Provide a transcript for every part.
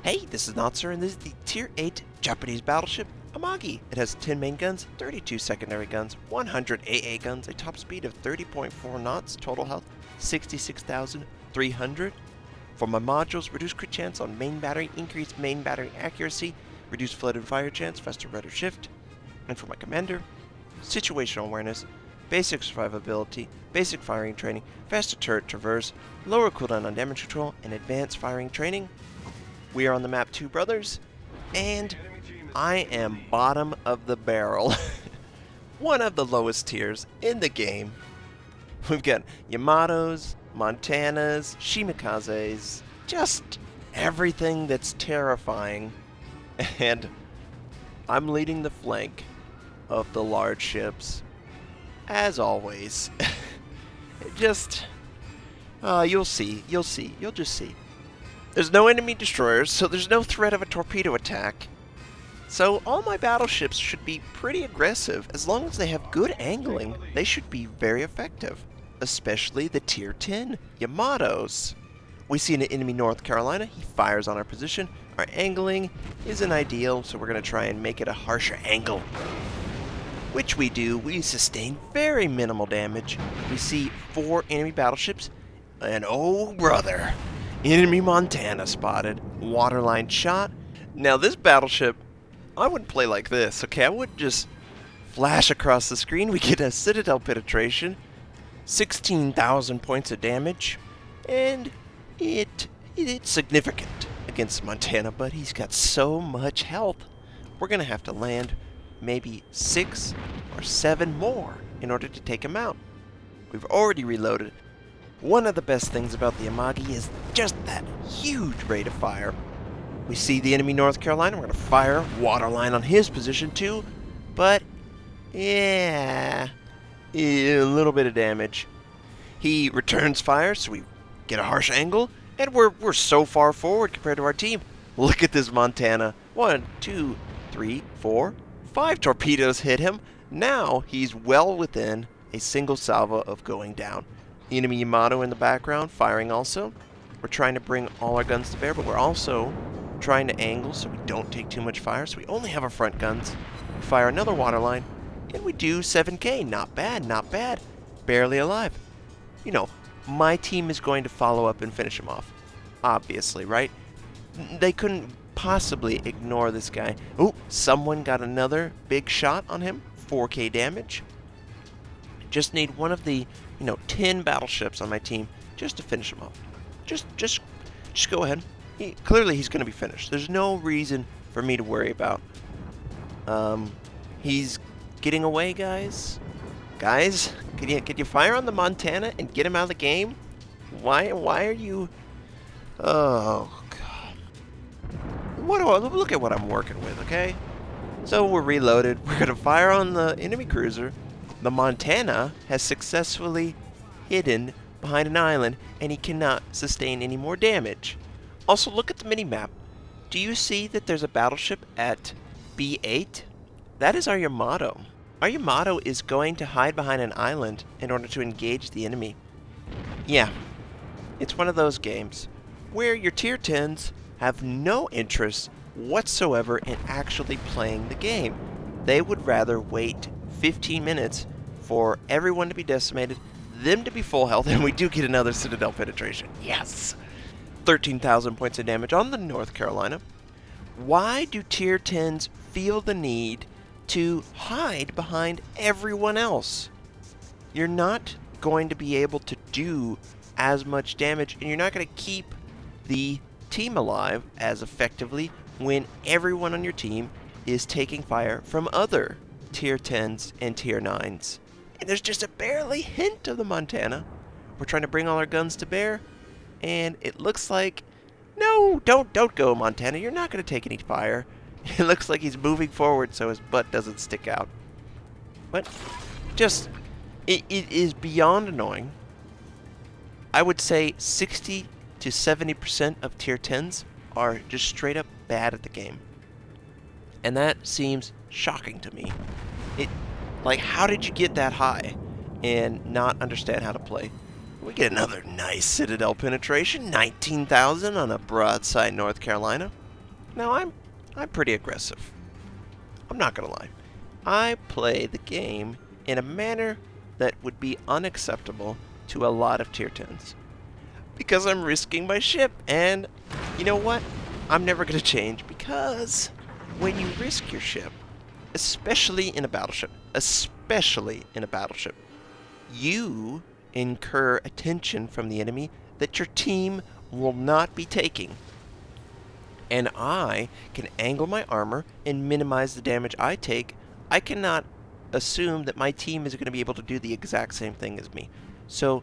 Hey, this is Notser, and this is the Tier 8 Japanese battleship, Amagi. It has 10 main guns, 32 secondary guns, 100 AA guns, a top speed of 30.4 knots, total health 66,300. For my modules, reduced crit chance on main battery, increased main battery accuracy, reduced flood and fire chance, faster rudder shift. And for my commander, situational awareness, basic survivability, basic firing training, faster turret traverse, lower cooldown on damage control, and advanced firing training. We are on the map Two Brothers, and I am bottom of the barrel. One of the lowest tiers in the game. We've got Yamatos, Montanas, Shimikazes, just everything that's terrifying. And I'm leading the flank of the large ships, as always. You'll see, you'll just see. There's no enemy destroyers, so there's no threat of a torpedo attack. So all my battleships should be pretty aggressive. As long as they have good angling, they should be very effective. Especially the Tier 10 Yamatos. We see an enemy North Carolina. He fires on our position. Our angling isn't ideal, so we're going to try and make it a harsher angle. Which we do. We sustain very minimal damage. We see 4 enemy battleships. And oh brother, enemy Montana spotted. Waterline shot. Now this battleship, I wouldn't play like this, okay? I wouldn't just flash across the screen. We get a Citadel penetration, 16,000 points of damage, and it's significant against Montana, but he's got so much health. We're going to have to land maybe 6 or 7 more in order to take him out. We've already reloaded. One of the best things about the Amagi is just that huge rate of fire. We see the enemy North Carolina. We're going to fire waterline on his position too, but yeah, a little bit of damage. He returns fire, so we get a harsh angle, and we're so far forward compared to our team. Look at this Montana. 1, 2, 3, 4, 5 torpedoes hit him. Now he's well within a single salvo of going down. Enemy Yamato in the background, firing also. We're trying to bring all our guns to bear, but we're also trying to angle so we don't take too much fire. So we only have our front guns. We fire another waterline, and we do 7k. Not bad, not bad. Barely alive. You know, my team is going to follow up and finish him off. Obviously, right? They couldn't possibly ignore this guy. Oh, someone got another big shot on him. 4k damage. Just need one of the 10 battleships on my team just to finish him off. Just go ahead. Clearly he's going to be finished. There's no reason for me to worry about. He's getting away, guys. Guys, can you fire on the Montana and get him out of the game? Why are you? Oh God. Look at what I'm working with, okay? So we're reloaded. We're going to fire on the enemy cruiser. The Montana has successfully hidden behind an island, and he cannot sustain any more damage. Also, look at the mini-map. Do you see that there's a battleship at B8? That is our Yamato. Our Yamato is going to hide behind an island in order to engage the enemy. Yeah, it's one of those games where your Tier 10s have no interest whatsoever in actually playing the game. They would rather wait 15 minutes for everyone to be decimated, them to be full health, and we do get another Citadel penetration. Yes! 13,000 points of damage on the North Carolina. Why do Tier 10s feel the need to hide behind everyone else? You're not going to be able to do as much damage, and you're not going to keep the team alive as effectively when everyone on your team is taking fire from other Tier 10s and Tier 9s. And there's just a barely hint of the Montana. We're trying to bring all our guns to bear, and it looks like, no, don't go, Montana. You're not going to take any fire. It looks like he's moving forward so his butt doesn't stick out. But it is beyond annoying. I would say 60 to 70% of Tier 10s are just straight up bad at the game. And that seems shocking to me. Like, how did you get that high and not understand how to play? We get another nice Citadel penetration, 19,000 on a broadside North Carolina. Now, I'm pretty aggressive. I'm not gonna lie. I play the game in a manner that would be unacceptable to a lot of tier 10s. Because I'm risking my ship, and you know what? I'm never gonna change, because when you risk your ship, especially in a battleship, you incur attention from the enemy that your team will not be taking. And I can angle my armor and minimize the damage I take. I cannot assume that my team is going to be able to do the exact same thing as me. So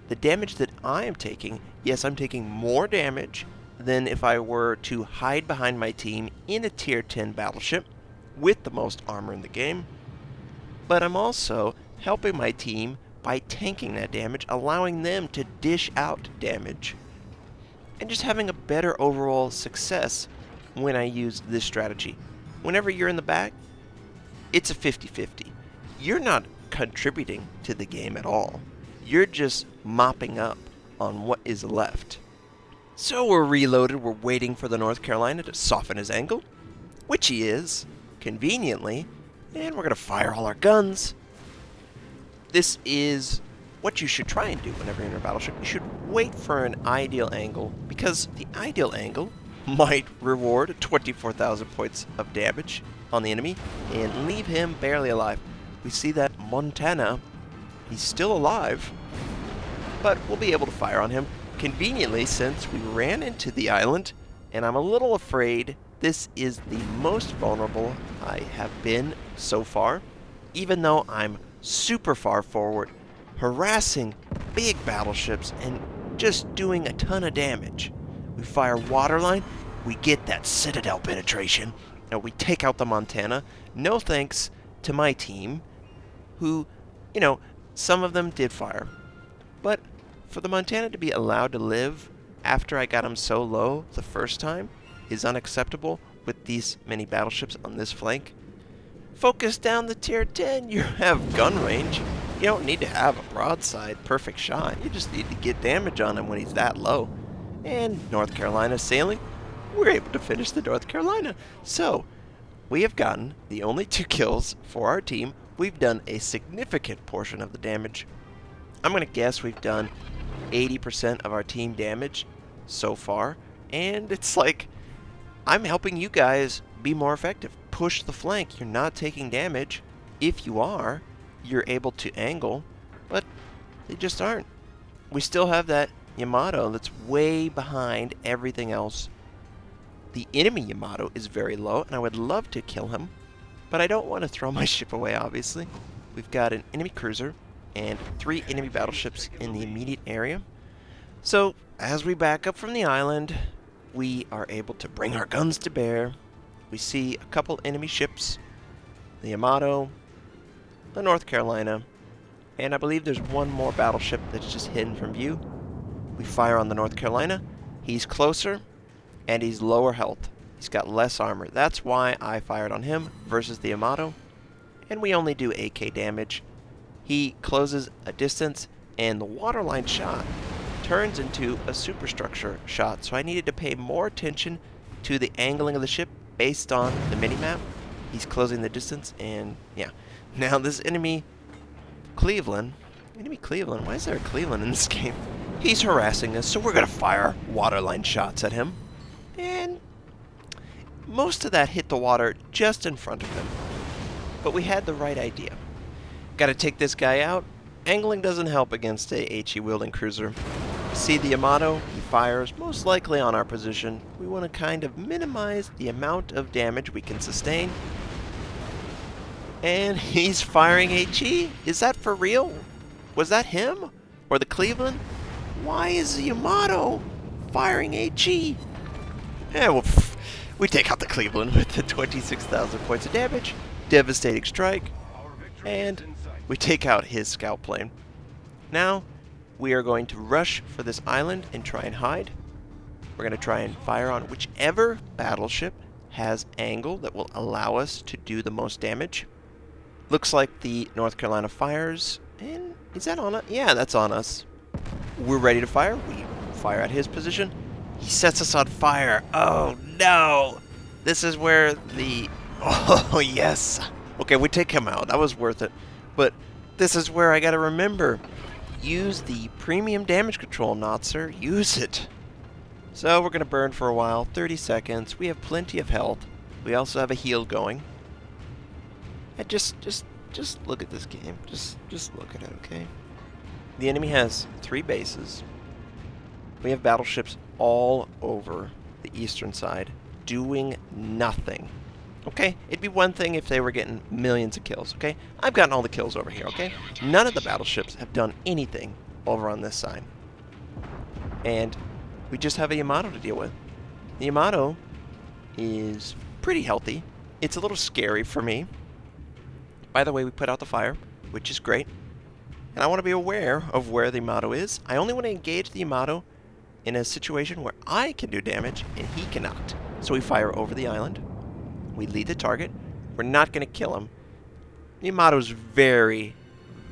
the damage that I am taking, yes, I'm taking more damage than if I were to hide behind my team in a tier 10 battleship with the most armor in the game. But I'm also helping my team by tanking that damage, allowing them to dish out damage, and just having a better overall success when I use this strategy. Whenever you're in the back, it's a 50-50. You're not contributing to the game at all. You're just mopping up on what is left. So we're reloaded, we're waiting for the North Carolina to soften his angle, which he is, conveniently, and we're going to fire all our guns. This is what you should try and do whenever you're in a battleship. You should wait for an ideal angle, because the ideal angle might reward 24,000 points of damage on the enemy and leave him barely alive. We see that Montana, he's still alive, but we'll be able to fire on him conveniently since we ran into the island, and I'm a little afraid this is the most vulnerable I have been so far, even though I'm super far forward, harassing big battleships and just doing a ton of damage. We fire waterline, we get that citadel penetration, and we take out the Montana. No thanks to my team, who, you know, some of them did fire. But for the Montana to be allowed to live after I got him so low the first time is unacceptable with these many battleships on this flank. Focus down the tier 10, you have gun range. You don't need to have a broadside perfect shot. You just need to get damage on him when he's that low. And North Carolina sailing, we're able to finish the North Carolina. So, we have gotten the only 2 kills for our team. We've done a significant portion of the damage. I'm going to guess we've done 80% of our team damage so far. And it's like, I'm helping you guys be more effective. Push the flank. You're not taking damage. If you are, you're able to angle, but they just aren't. We still have that Yamato that's way behind everything else. The enemy Yamato is very low, and I would love to kill him, but I don't want to throw my ship away, obviously. We've got an enemy cruiser and 3 enemy battleships in the immediate area. So, as we back up from the island, we are able to bring our guns to bear. We see a couple enemy ships, the Yamato, the North Carolina, and I believe there's one more battleship that's just hidden from view. We fire on the North Carolina. He's closer, and he's lower health. He's got less armor. That's why I fired on him versus the Yamato, and we only do AK damage. He closes a distance, and the waterline shot turns into a superstructure shot, so I needed to pay more attention to the angling of the ship based on the minimap. He's closing the distance, and yeah. Now this enemy Cleveland, why is there a Cleveland in this game? He's harassing us, so we're going to fire waterline shots at him. And most of that hit the water just in front of him. But we had the right idea. Got to take this guy out. Angling doesn't help against a HE wielding cruiser. See the Yamato, he fires, most likely on our position. We want to kind of minimize the amount of damage we can sustain. And he's firing HE? Is that for real? Was that him? Or the Cleveland? Why is the Yamato firing HE? Yeah, well, we take out the Cleveland with the 26,000 points of damage. Devastating strike. And we take out his scout plane. Now, we are going to rush for this island and try and hide. We're going to try and fire on whichever battleship has angle that will allow us to do the most damage. Looks like the North Carolina fires. And is that on us? Yeah, that's on us. We're ready to fire. We fire at his position. He sets us on fire. Oh no! This is where the... Oh, yes! Okay, we take him out. That was worth it. But this is where I gotta remember. Use the premium damage control, Notser. Use it. So we're gonna burn for a while. 30 seconds. We have plenty of health. We also have a heal going. And just look at this game. Just look at it, okay? The enemy has 3 bases. We have battleships all over the eastern side doing nothing. Okay? It'd be one thing if they were getting millions of kills, okay? I've gotten all the kills over here, okay? None of the battleships have done anything over on this side. And we just have a Yamato to deal with. The Yamato is pretty healthy. It's a little scary for me. By the way, we put out the fire, which is great. And I want to be aware of where the Yamato is. I only want to engage the Yamato in a situation where I can do damage and he cannot. So we fire over the island. We lead the target. We're not going to kill him. The Yamato's very,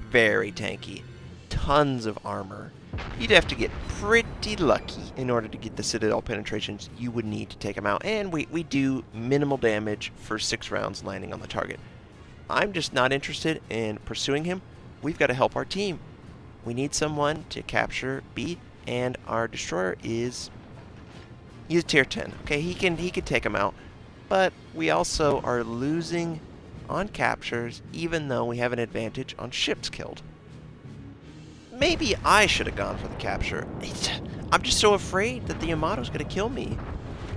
very tanky. Tons of armor. You'd have to get pretty lucky in order to get the Citadel penetrations you would need to take him out. And we do minimal damage for 6 rounds landing on the target. I'm just not interested in pursuing him. We've got to help our team. We need someone to capture B, and our destroyer is... He's a tier 10. Okay, he can take him out. But we also are losing on captures, even though we have an advantage on ships killed. Maybe I should have gone for the capture. I'm just so afraid that the Yamato's going to kill me.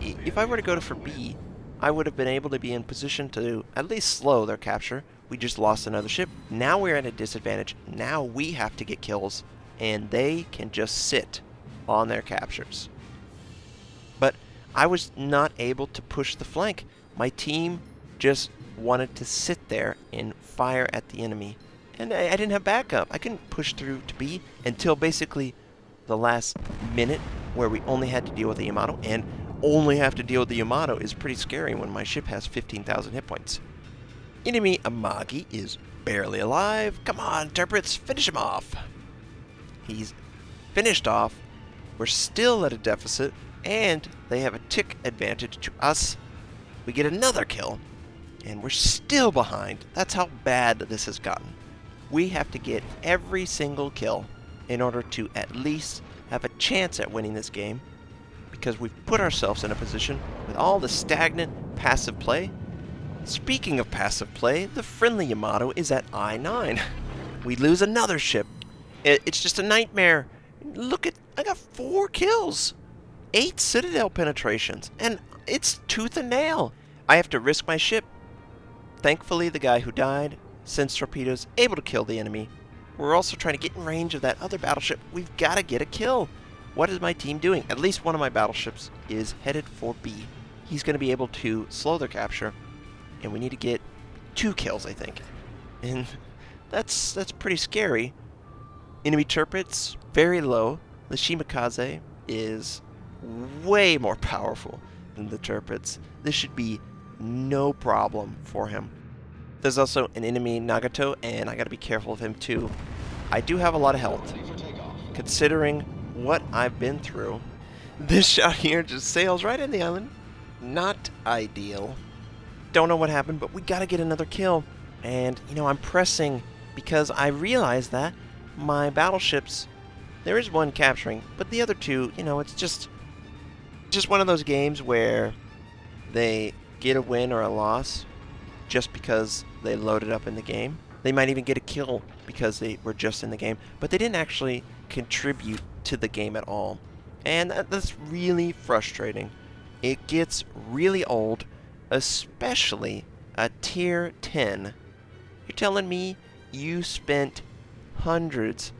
If I were to go for B, I would have been able to be in position to at least slow their capture. We just lost another ship. Now we're at a disadvantage. Now we have to get kills, and they can just sit on their captures. But I was not able to push the flank. My team just wanted to sit there and fire at the enemy. And I didn't have backup. I couldn't push through to B until basically the last minute, where we only had to deal with the Yamato. And only have to deal with the Yamato is pretty scary when my ship has 15,000 hit points. Enemy Amagi is barely alive. Come on, Turprets, finish him off. He's finished off. We're still at a deficit, and they have a tick advantage to us. We get another kill, and we're still behind. That's how bad this has gotten. We have to get every single kill in order to at least have a chance at winning this game, because we've put ourselves in a position with all the stagnant passive play. Speaking of passive play, the friendly Yamato is at I-9. We lose another ship. It's just a nightmare. Look at, I got 4 kills. 8 Citadel penetrations. And it's tooth and nail. I have to risk my ship. Thankfully, the guy who died sends torpedoes, able to kill the enemy. We're also trying to get in range of that other battleship. We've got to get a kill. What is my team doing? At least one of my battleships is headed for B. He's going to be able to slow their capture. And we need to get 2 kills, I think. And that's pretty scary. Enemy turrets, very low. The Shimakaze is way more powerful than the turrets. This should be no problem for him. There's also an enemy Nagato, and I gotta be careful of him too. I do have a lot of health, considering what I've been through. This shot here just sails right in the island. Not ideal. Don't know what happened, but we gotta get another kill. And, you know, I'm pressing because I realize that my battleships, there is one capturing, but the other 2, you know, it's just one of those games where they get a win or a loss just because they loaded up in the game. They might even get a kill because they were just in the game, but they didn't actually contribute to the game at all. And that's really frustrating. It gets really old, especially a tier 10. You're telling me you spent hundreds,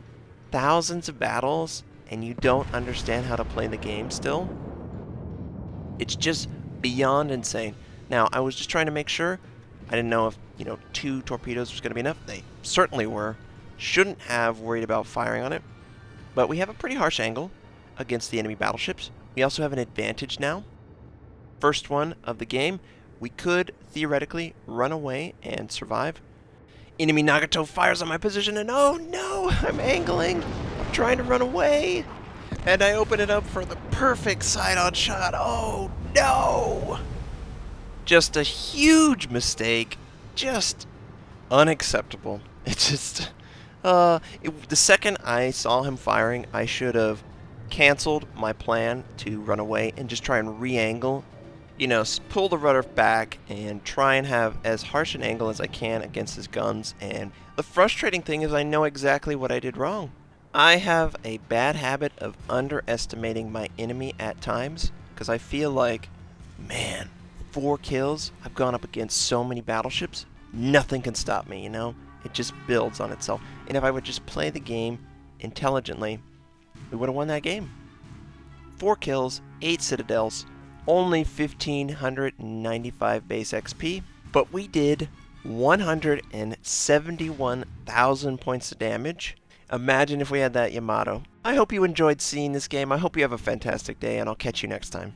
thousands of battles and you don't understand how to play the game still? It's just beyond insane. Now, I was just trying to make sure. I didn't know if, 2 torpedoes was going to be enough. They certainly were. Shouldn't have worried about firing on it. But we have a pretty harsh angle against the enemy battleships. We also have an advantage now. First one of the game. We could theoretically run away and survive. Enemy Nagato fires on my position, and oh no, I'm angling. I'm trying to run away. And I open it up for the perfect side-on shot. Oh no! Just a huge mistake. Just unacceptable. It just... the second I saw him firing, I should have canceled my plan to run away and just try and re-angle. You know, pull the rudder back and try and have as harsh an angle as I can against his guns. And the frustrating thing is I know exactly what I did wrong. I have a bad habit of underestimating my enemy at times, because I feel like, man, 4 kills, I've gone up against so many battleships, nothing can stop me, you know? It just builds on itself. And if I would just play the game intelligently, we would have won that game. 4 kills, 8 citadels, only 1,595 base XP, but we did 171,000 points of damage. Imagine if we had that Yamato. I hope you enjoyed seeing this game. I hope you have a fantastic day, and I'll catch you next time.